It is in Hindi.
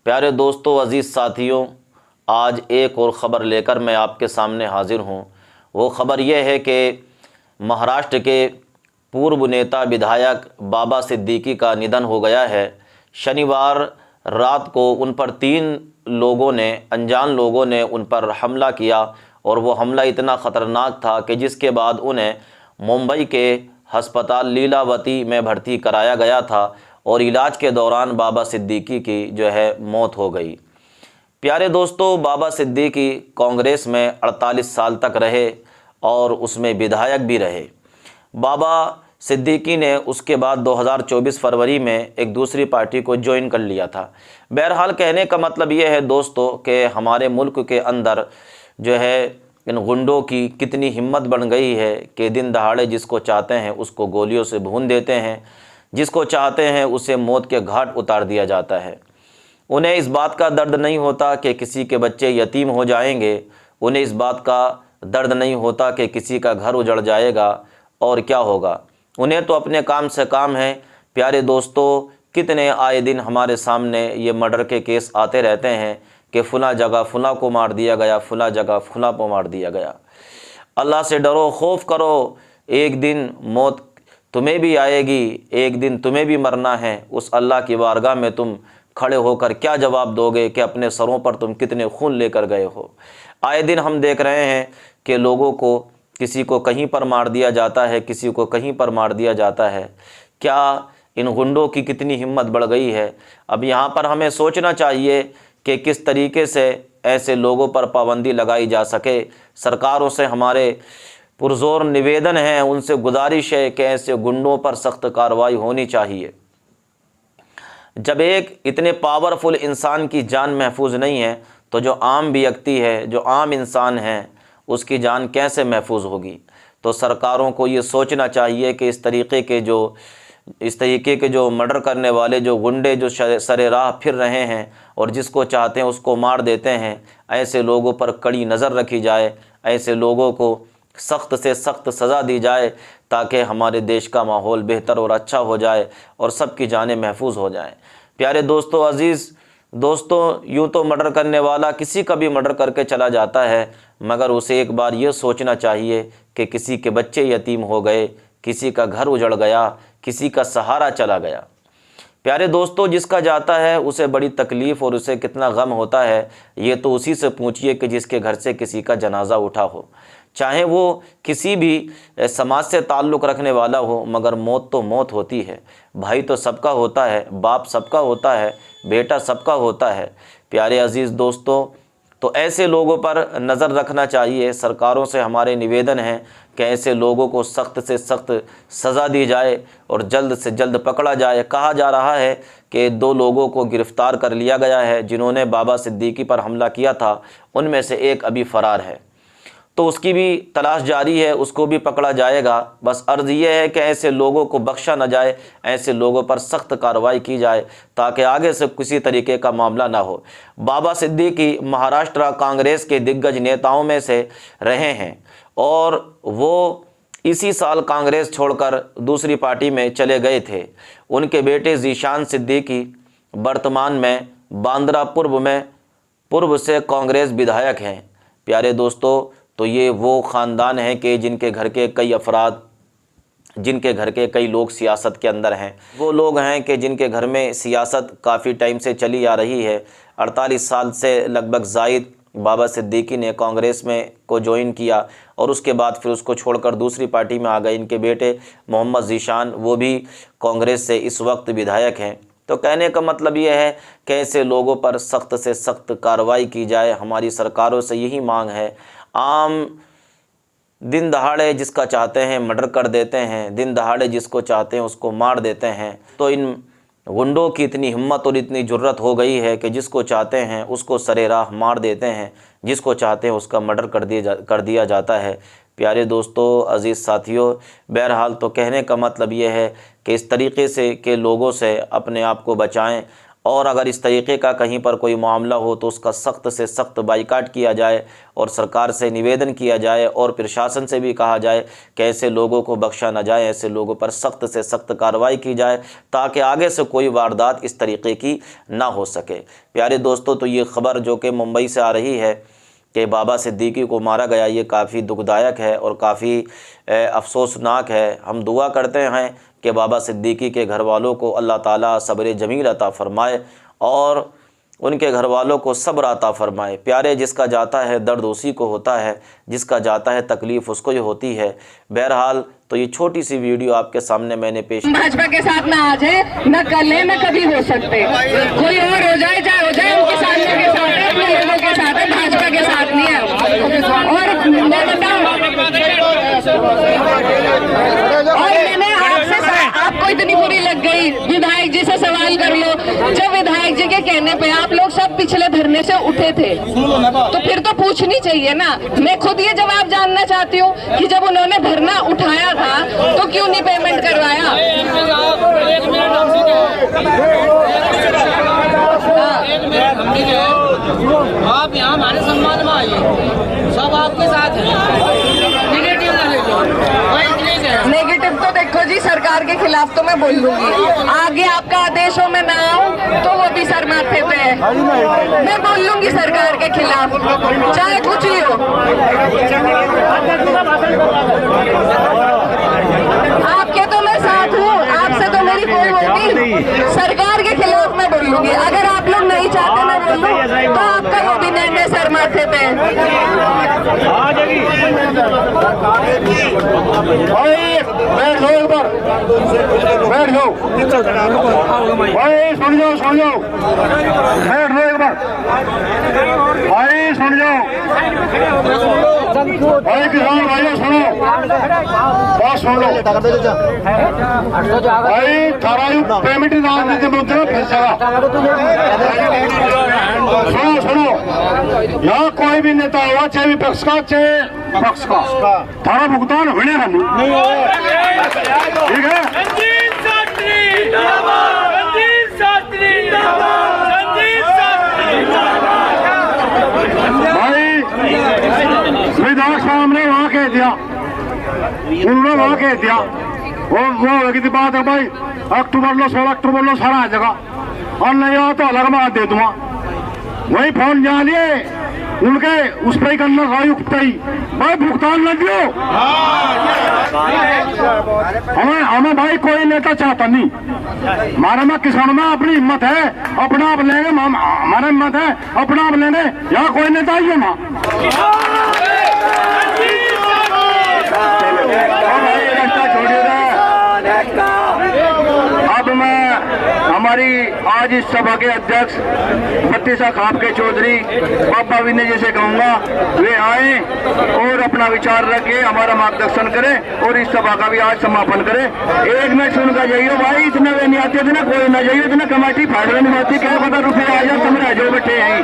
प्यारे दोस्तों, अज़ीज़ साथियों, आज एक और ख़बर लेकर मैं आपके सामने हाज़िर हूँ। वो ख़बर यह है कि महाराष्ट्र के पूर्व नेता विधायक बाबा सिद्दीकी का निधन हो गया है। शनिवार रात को उन पर 3 लोगों ने, अनजान लोगों ने उन पर हमला किया और वो हमला इतना ख़तरनाक था कि जिसके बाद उन्हें मुंबई के अस्पताल लीलावती में भर्ती कराया गया था और इलाज के दौरान बाबा सिद्दीकी की मौत हो गई। प्यारे दोस्तों, बाबा सिद्दीकी कांग्रेस में 48 साल तक रहे और उसमें विधायक भी रहे। बाबा सिद्दीकी ने उसके बाद 2024 फरवरी में एक दूसरी पार्टी को ज्वाइन कर लिया था। बहरहाल कहने का मतलब ये है दोस्तों कि हमारे मुल्क के अंदर इन गुंडों की कितनी हिम्मत बन गई है कि दिन दहाड़े जिसको चाहते हैं उसको गोलियों से भून देते हैं, जिसको चाहते हैं उसे मौत के घाट उतार दिया जाता है। उन्हें इस बात का दर्द नहीं होता कि किसी के बच्चे यतीम हो जाएंगे, उन्हें इस बात का दर्द नहीं होता कि किसी का घर उजड़ जाएगा और क्या होगा। उन्हें तो अपने काम से काम है। प्यारे दोस्तों, कितने आए दिन हमारे सामने ये मर्डर के केस आते रहते हैं कि फ़ुला जगह फ़ुला को मार दिया गया, फ़ुला जगह फ़ुला को मार दिया गया। अल्लाह से डरो, खौफ करो, एक दिन मौत तुम्हें भी आएगी, एक दिन तुम्हें भी मरना है। उस अल्लाह की बारगाह में तुम खड़े होकर क्या जवाब दोगे कि अपने सरों पर तुम कितने खून लेकर गए हो। आए दिन हम देख रहे हैं कि लोगों को, किसी को कहीं पर मार दिया जाता है, किसी को कहीं पर मार दिया जाता है। क्या इन गुंडों की कितनी हिम्मत बढ़ गई है। अब यहाँ पर हमें सोचना चाहिए कि किस तरीके से ऐसे लोगों पर पाबंदी लगाई जा सके। सरकारों से हमारे पुरज़ोर निवेदन है, उनसे गुजारिश है कि ऐसे गुंडों पर सख्त कार्रवाई होनी चाहिए। जब एक इतने पावरफुल इंसान की जान महफूज नहीं है तो जो आम व्यक्ति है, जो आम इंसान है, उसकी जान कैसे महफूज होगी। तो सरकारों को ये सोचना चाहिए कि इस तरीके के जो मर्डर करने वाले जो गुंडे जो सरेराह फिर रहे हैं और जिसको चाहते हैं उसको मार देते हैं, ऐसे लोगों पर कड़ी नज़र रखी जाए, ऐसे लोगों को सख्त से सख्त सज़ा दी जाए ताकि हमारे देश का माहौल बेहतर और अच्छा हो जाए और सबकी जानें महफूज हो जाएं। प्यारे दोस्तों, अज़ीज़ दोस्तों, यूँ तो मर्डर करने वाला किसी का भी मर्डर करके चला जाता है, मगर उसे एक बार ये सोचना चाहिए कि किसी के बच्चे यतीम हो गए, किसी का घर उजड़ गया, किसी का सहारा चला गया। प्यारे दोस्तों, जिसका जाता है उसे बड़ी तकलीफ़ और उसे कितना गम होता है, ये तो उसी से पूछिए कि जिसके घर से किसी का जनाजा उठा हो, चाहे वो किसी भी समाज से ताल्लुक़ रखने वाला हो। मगर मौत तो मौत होती है। भाई तो सबका होता है, बाप सबका होता है, बेटा सबका होता है। प्यारे अज़ीज़ दोस्तों, तो ऐसे लोगों पर नज़र रखना चाहिए। सरकारों से हमारे निवेदन है कि ऐसे लोगों को सख्त से सख्त सज़ा दी जाए और जल्द से जल्द पकड़ा जाए। कहा जा रहा है कि 2 लोगों को गिरफ़्तार कर लिया गया है जिन्होंने बाबा सिद्दीकी पर हमला किया था। उनमें से एक अभी फ़रार है, तो उसकी भी तलाश जारी है, उसको भी पकड़ा जाएगा। बस अर्ज़ ये है कि ऐसे लोगों को बख्शा न जाए, ऐसे लोगों पर सख्त कार्रवाई की जाए ताकि आगे से किसी तरीके का मामला ना हो। बाबा सिद्दीकी महाराष्ट्र कांग्रेस के दिग्गज नेताओं में से रहे हैं और वो इसी साल कांग्रेस छोड़कर दूसरी पार्टी में चले गए थे। उनके बेटे ज़ीशान सिद्दीकी वर्तमान में बांद्रा पूर्व से कांग्रेस विधायक हैं। प्यारे दोस्तों, तो ये वो ख़ानदान है कि जिनके घर के कई लोग सियासत के अंदर हैं। वो लोग हैं कि जिनके घर में सियासत काफ़ी टाइम से चली आ रही है। 48 साल से लगभग ज़ायद बाबा सिद्दीकी ने कांग्रेस में को ज्वाइन किया और उसके बाद फिर उसको छोड़कर दूसरी पार्टी में आ गए। इनके बेटे मोहम्मद ज़ीशान, वो भी कांग्रेस से इस वक्त विधायक हैं। तो कहने का मतलब ये है कि ऐसे लोगों पर सख्त से सख्त कार्रवाई की जाए। हमारी सरकारों से यही मांग है। आम दिन दहाड़े जिसका चाहते हैं मर्डर कर देते हैं, दिन दहाड़े जिसको चाहते हैं उसको मार देते हैं। तो इन गुंडों की इतनी हिम्मत और इतनी जुर्रत हो गई है कि जिसको चाहते हैं उसको सरेराह मार देते हैं, जिसको चाहते हैं उसका मर्डर कर दिया जाता है। प्यारे दोस्तों, अज़ीज़ साथियों, बहरहाल तो कहने का मतलब ये है कि इस तरीके से के लोगों से अपने आप को बचाएं। और अगर इस तरीके का कहीं पर कोई मामला हो तो उसका सख्त से सख्त बाइकाट किया जाए और सरकार से निवेदन किया जाए और प्रशासन से भी कहा जाए कि ऐसे लोगों को बख्शा न जाए, ऐसे लोगों पर सख्त से सख्त कार्रवाई की जाए ताकि आगे से कोई वारदात इस तरीके की ना हो सके। प्यारे दोस्तों, तो ये ख़बर जो कि मुंबई से आ रही है कि बाबा सिद्दीकी को मारा गया, ये काफ़ी दुखदायक है और काफ़ी अफसोसनाक है। हम दुआ करते हैं कि बाबा सिद्दीकी के घर वालों को अल्लाह ताला सब्र जमील अता फ़रमाए और उनके घर वालों को सब्र अता फ़रमाए। प्यारे, जिसका जाता है दर्द उसी को होता है, जिसका जाता है तकलीफ़ उसको ही होती है। बहरहाल, तो ये छोटी सी वीडियो आपके सामने मैंने पेश। भाजपा के साथ ना आज है, न कल है, न कभी हो सकते। कोई और हो जाए चाहे हो जाए, उनके किसानों के साथ है, अपने लोगों के साथ है, भाजपा के साथ नहीं है। और मैंने आपको इतनी बुरी लग गई, विधायक जी से सवाल कर लो। जब विधायक जी के कहने पे आप लोग सब पिछले धरने से उठे थे तो फिर तो पूछनी चाहिए ना। मैं खुद ये जवाब जानना चाहती हूँ कि जब उन्होंने धरना उठाया था तो क्यों नहीं पेमेंट करवाया। आप यहाँ हमारे सम्मान में आइए, सब आपके साथ है। नेगेटिव तो देखो जी, सरकार के खिलाफ तो मैं बोल लूंगी। आगे आपका आदेशों में ना आऊं तो वो भी सर माथे पे है। मैं बोल लूंगी सरकार के खिलाफ, चाहे कुछ ही हो। आपके तो मैं साथ हूँ, आपसे तो मेरी कोई वो नहीं। सरकार के खिलाफ मैं बोल लूंगी। अगर आप लोग नहीं चाहते मैं बोलूं तो आपका वो भी नहीं, सर माथे पे। बैठ जाओ, एक बार बैठ जाओ भाई, सुन जाओ बैठ जाओ एक बार भाई, सुन जाओ भाई, किसान भाइयों सुनो, बात सुन लो भाई। थारा पेमेंट राजनीति मुद्दे में फंस जाएगा। सुनो सुनो, यहाँ कोई भी नेता हुआ, चाहे विपक्ष का चाहे पक्ष का, थारा भुगतान होने का नहीं, ठीक है। भाई विधायक साहब ने वहाँ कह दिया, उन्होंने वहाँ कह दिया, वो होगी बात है भाई, अक्टूबर लो 16 अक्टूबर लो सारा आ जाएगा, और नहीं हो तो अलग बात दे दूंगा। वही फोन जा लिए उनके, उस पर ही करना आयुक्त ही भाई, भुगतान न दियो। हमें भाई कोई नेता चाहता नहीं, हमारे में किसानों में अपनी हिम्मत है, अपना आप लेंगे, हमारा हिम्मत है अपना आप लेंगे, यहाँ कोई नेता ही है ना। अब मैं हमारी आज इस सभा के अध्यक्ष बत्तीसा खाप के चौधरी बाबा विनय जैसे कहूँगा, वे आए और अपना विचार रखे, हमारा मार्गदर्शन करें और इस सभा का भी आज समापन करें। एक मिनट सुनकर जाइए भाई, इतना वे नहीं आते थे ना, कोई ना जाइए, इतना कमेटी फाइल नहीं आती, क्या पता रुपये आ जाए, तुम रह जाओ बैठे हैं।